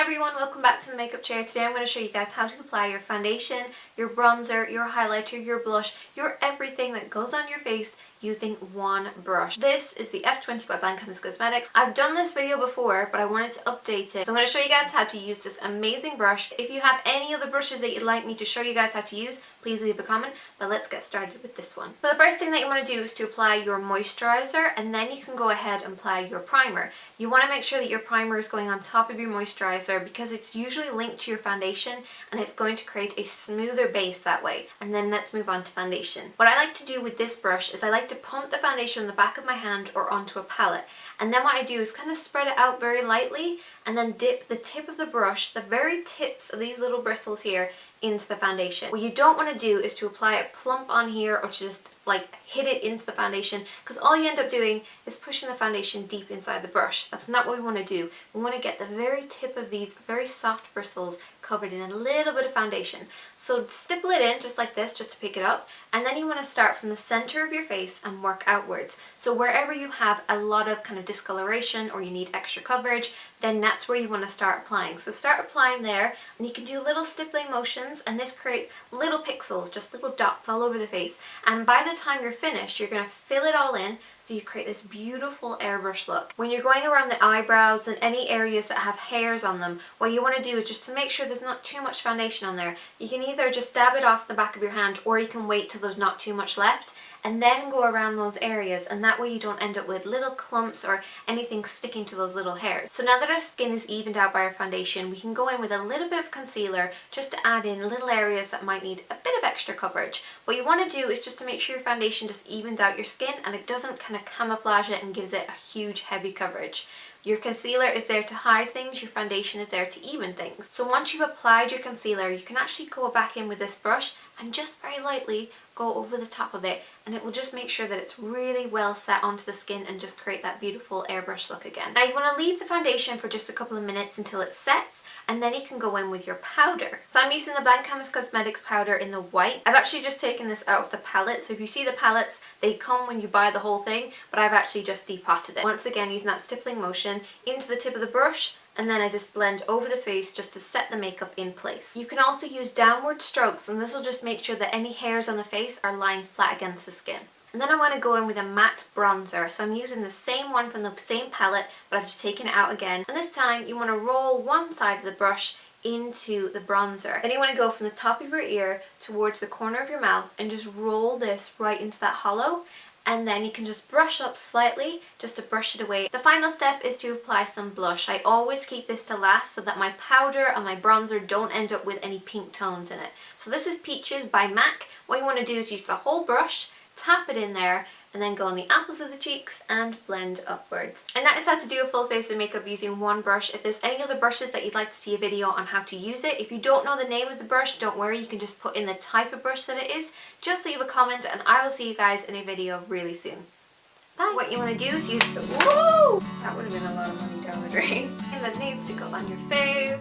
Hi everyone, welcome back to the makeup chair. Today I'm going to show you guys how to apply your foundation, your bronzer, your highlighter, your blush, your everything that goes on your face using one brush. This is the F20 by Blanchemist Cosmetics. I've done this video before, but I wanted to update it. So I'm going to show you guys how to use this amazing brush. If you have any other brushes that you'd like me to show you guys how to use, please leave a comment, but let's get started with this one. So the first thing that you want to do is to apply your moisturizer, and then you can go ahead and apply your primer. You want to make sure that your primer is going on top of your moisturizer because it's usually linked to your foundation and it's going to create a smoother base that way. And then let's move on to foundation. What I like to do with this brush is I like to pump the foundation on the back of my hand or onto a palette. And then what I do is kind of spread it out very lightly and then dip the tip of the brush, the very tips of these little bristles here, into the foundation. What you don't want to do is to apply it plump on here or to just like hit it into the foundation, because all you end up doing is pushing the foundation deep inside the brush. That's not what we want to do. We want to get the very tip of these very soft bristles covered in a little bit of foundation. So stipple it in just like this, just to pick it up, and then you want to start from the center of your face and work outwards. So wherever you have a lot of kind of discoloration or you need extra coverage, then that's where you want to start applying. So start applying there, and you can do little stippling motions, and this creates little pixels, just little dots all over the face. And by the time you're finished, you're going to fill it all in so you create this beautiful airbrush look. When you're going around the eyebrows and any areas that have hairs on them, what you want to do is just to make sure there's not too much foundation on there. You can either just dab it off the back of your hand, or you can wait till there's not too much left and then go around those areas, and that way you don't end up with little clumps or anything sticking to those little hairs. So now that our skin is evened out by our foundation, we can go in with a little bit of concealer just to add in little areas that might need a bit of extra coverage. What you want to do is just to make sure your foundation just evens out your skin and it doesn't kind of camouflage it and gives it a huge heavy coverage. Your concealer is there to hide things, your foundation is there to even things. So once you've applied your concealer, you can actually go back in with this brush and just very lightly go over the top of it, and it will just make sure that it's really well set onto the skin and just create that beautiful airbrush look again. Now you want to leave the foundation for just a couple of minutes until it sets, and then you can go in with your powder. So I'm using the Blanchemist Cosmetics powder in the white. I've actually just taken this out of the palette, so if you see the palettes, they come when you buy the whole thing, but I've actually just depotted it. Once again, using that stippling motion into the tip of the brush, and then I just blend over the face just to set the makeup in place. You can also use downward strokes, and this will just make sure that any hairs on the face are lying flat against the skin. And then I want to go in with a matte bronzer. So I'm using the same one from the same palette, but I've just taken it out again. And this time you want to roll one side of the brush into the bronzer. Then you want to go from the top of your ear towards the corner of your mouth and just roll this right into that hollow. And then you can just brush up slightly just to brush it away. The final step is to apply some blush. I always keep this to last so that my powder and my bronzer don't end up with any pink tones in it. So this is Peaches by MAC. What you want to do is use the whole brush, tap it in there, and then go on the apples of the cheeks and blend upwards. And that is how to do a full face of makeup using one brush. If there's any other brushes that you'd like to see a video on how to use it, if you don't know the name of the brush, don't worry, you can just put in the type of brush that it is. Just leave a comment and I will see you guys in a video really soon. Bye! What you want to do is use the— whoa! That would have been a lot of money down the drain. And that needs to go on your face.